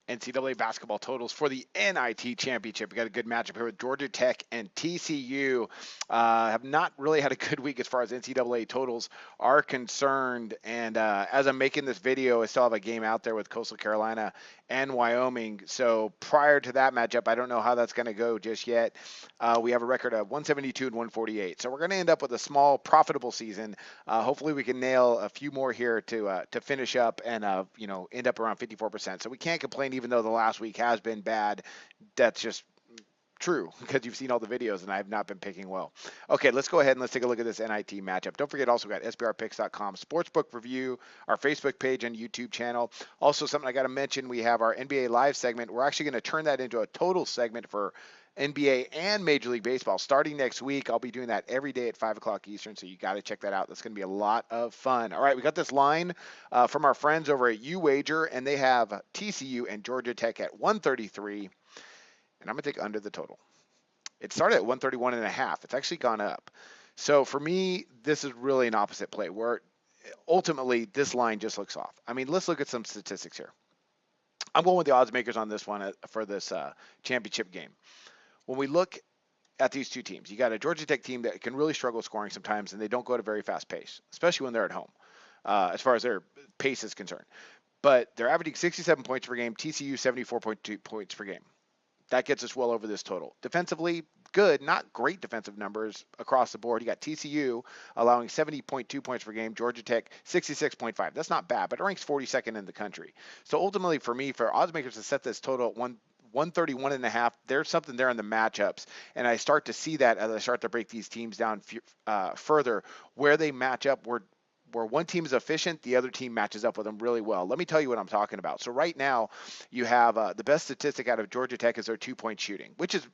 NCAA basketball totals for the NIT championship. We got a good matchup here with Georgia Tech and TCU. Have not really had a good week as far as NCAA totals are concerned. And as I'm making this video, I still have a game out there with Coastal Carolina and Wyoming. So prior to that matchup, I don't know how that's going to go just yet. We have a record of 172 and 148. So we're going to end up with a small, profitable season. Hopefully we can nail a few more here to finish up and end up around 54%. So we can't complain, even though the last week has been bad. That's just true because you've seen all the videos and I have not been picking well. Okay, let's go ahead and let's take a look at this NIT matchup. Don't forget, also got SBRpicks.com sportsbook review, our Facebook page and YouTube channel. Also, something I got to mention, we have our NBA live segment. We're actually going to turn that into a total segment for NBA and Major League Baseball starting next week. I'll be doing that every day at 5 o'clock Eastern, so you got to check that out. That's going to be a lot of fun. All right, we got this line from our friends over at UWager, and they have TCU and Georgia Tech at 133, and I'm going to take under the total. It started at 131.5. It's actually gone up. So for me, this is really an opposite play where ultimately this line just looks off. I mean, let's look at some statistics here. I'm going with the odds makers on this one for this championship game. When we look at these two teams, you got a Georgia Tech team that can really struggle scoring sometimes, and they don't go at a very fast pace, especially when they're at home, as far as their pace is concerned. But they're averaging 67 points per game, TCU 74.2 points per game. That gets us well over this total. Defensively, good, not great defensive numbers across the board. You got TCU allowing 70.2 points per game, Georgia Tech 66.5. That's not bad, but it ranks 42nd in the country. So ultimately for me, for odds makers to set this total at 131.5, there's something there in the matchups, and I start to see that as I start to break these teams down further, where they match up, where one team is efficient, the other team matches up with them really well. Let me tell you what I'm talking about. So right now, you have the best statistic out of Georgia Tech is their two-point shooting, which is,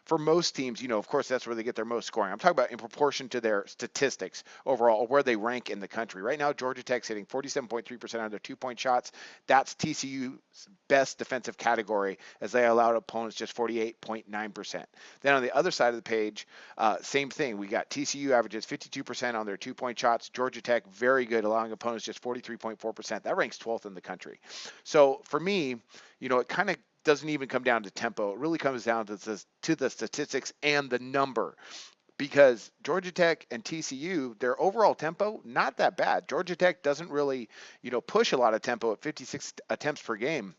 for most teams, of course, that's where they get their most scoring. I'm talking about in proportion to their statistics overall, or where they rank in the country. Right now, Georgia Tech's hitting 47.3% of their two-point shots. That's TCU's best defensive category, as they allowed opponents just 48.9%. Then on the other side of the page, same thing. We got TCU averages 52% on their two-point shots. Georgia Tech, very good, allowing opponents just 43.4%. That ranks 12th in the country. So for me, it kind of doesn't even come down to tempo. It really comes down to the statistics and the number, because Georgia Tech and TCU, their overall tempo, not that bad. Georgia Tech doesn't really, push a lot of tempo at 56 attempts per game,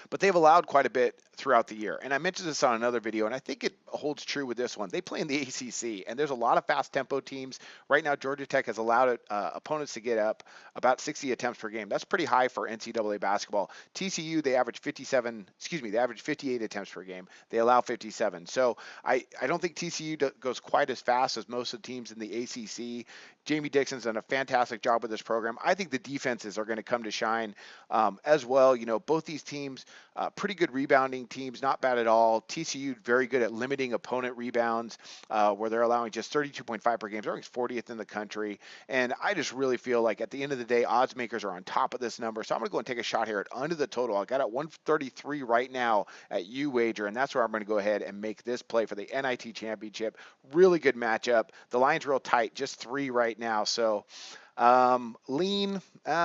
but they've allowed quite a bit throughout the year. And I mentioned this on another video, and I think it holds true with this one. They play in the ACC, and there's a lot of fast tempo teams. Right now, Georgia Tech has allowed opponents to get up about 60 attempts per game. That's pretty high for NCAA basketball. TCU, they average 58 attempts per game. They allow 57. So I don't think TCU goes quite as fast as most of the teams in the ACC. Jamie Dixon's done a fantastic job with this program. I think the defenses are going to come to shine as well. Both these teams, pretty good rebounding teams, not bad at all. TCU very good at limiting opponent rebounds, where they're allowing just 32.5 per game. They're 40th in the country. And I just really feel like at the end of the day, odds makers are on top of this number. So I'm going to go and take a shot here at under the total. I got it 133 right now at UWager, and that's where I'm going to go ahead and make this play for the NIT championship. Really good matchup. The line's real tight, just 3 right now. So lean,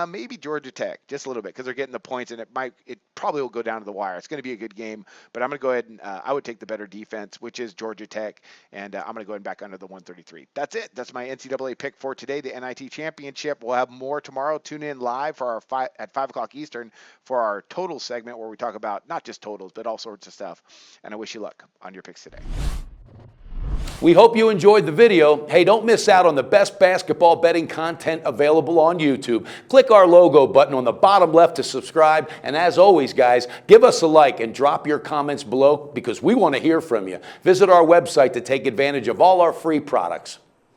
maybe Georgia Tech just a little bit, because they're getting the points, and it probably will go down to the wire. It's going to be a good game, but I'm going to go ahead and I would take the better defense, which is Georgia Tech, and I'm going to go ahead and back under the 133. That's it. That's my NCAA pick for today, the NIT championship. We'll have more tomorrow. Tune in live for at 5 o'clock Eastern for our total segment, where we talk about not just totals, but all sorts of stuff. And I wish you luck on your picks today. We hope you enjoyed the video. Hey, don't miss out on the best basketball betting content available on YouTube. Click our logo button on the bottom left to subscribe. And as always, guys, give us a like and drop your comments below, because we want to hear from you. Visit our website to take advantage of all our free products.